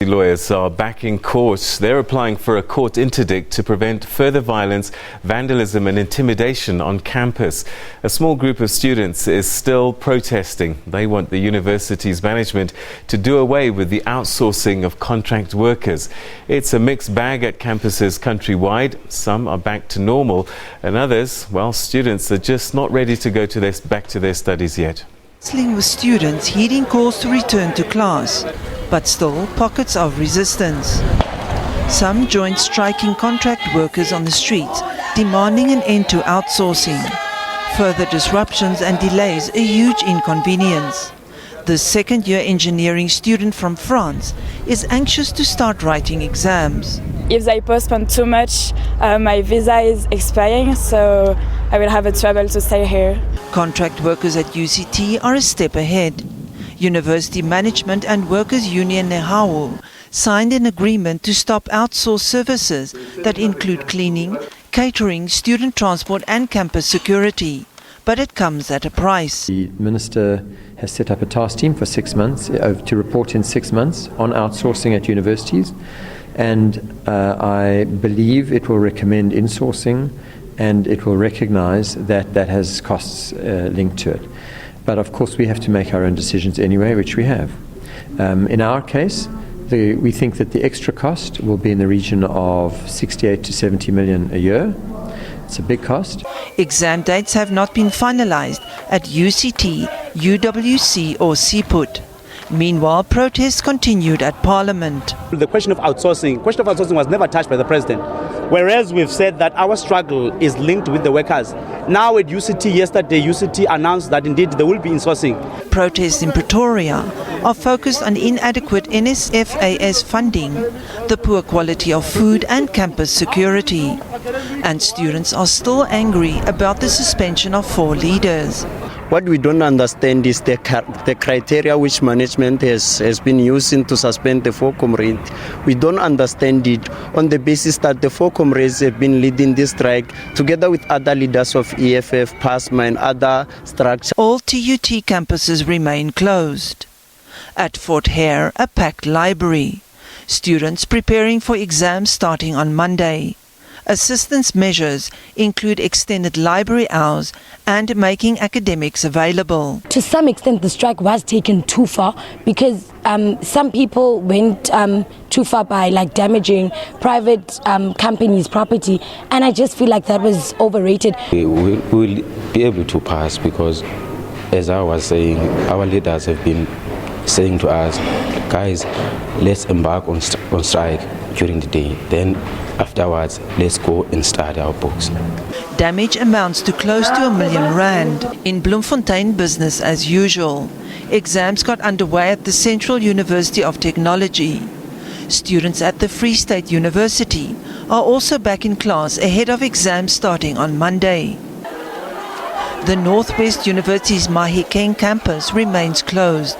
Lawyers are back in court. They're applying for a court interdict to prevent further violence, vandalism and intimidation on campus. A small group of students is still protesting. They want the university's management to do away with the outsourcing of contract workers. It's a mixed bag at campuses countrywide. Some are back to normal and others, well, students are just not ready to go back to their studies yet. Wrestling with students heeding calls to return to class, but still pockets of resistance. Some joined striking contract workers on the streets, demanding an end to outsourcing. Further disruptions and delays a huge inconvenience. The second-year engineering student from France is anxious to start writing exams. If they postpone too much, my visa is expiring, so I will have a trouble to stay here. Contract workers at UCT are a step ahead. University Management and Workers Union NEHAWU signed an agreement to stop outsourced services that include cleaning, catering, student transport and campus security. But it comes at a price. The Minister has set up a task team for 6 months to report in 6 months on outsourcing at universities, and I believe it will recommend insourcing, and it will recognise that that has costs linked to it. But of course we have to make our own decisions anyway, which we have. In our case, we think that the extra cost will be in the region of 68 to 70 million a year. It's a big cost. Exam dates have not been finalised at UCT, UWC or CPUT. Meanwhile, protests continued at Parliament. The question of outsourcing was never touched by the President, whereas we've said that our struggle is linked with the workers. Now at UCT, yesterday, UCT announced that indeed there will be insourcing. Protests in Pretoria are focused on inadequate NSFAS funding, the poor quality of food and campus security. And students are still angry about the suspension of 4 leaders. What we don't understand is the criteria which management has been using to suspend the 4 comrades. We don't understand it on the basis that the 4 comrades have been leading this strike together with other leaders of EFF, PASMA and other structures. All TUT campuses remain closed. At Fort Hare, a packed library. Students preparing for exams starting on Monday. Assistance measures include extended library hours and making academics available. To some extent, the strike was taken too far because some people went too far by damaging private companies' property, and I just feel like that was overrated. We will be able to pass because, as I was saying, our leaders have been saying to us, guys, let's embark on strike during the day. Then afterwards, let's go and start our books. Damage amounts to close to R1 million. In Bloemfontein, business as usual. Exams got underway at the Central University of Technology. Students at the Free State University are also back in class ahead of exams starting on Monday. The Northwest University's Mahikeng campus remains closed.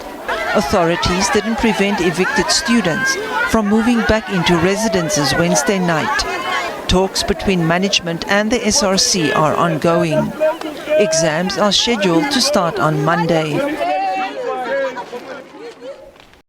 Authorities didn't prevent evicted students from moving back into residences Wednesday night. Talks between management and the SRC are ongoing. Exams are scheduled to start on Monday.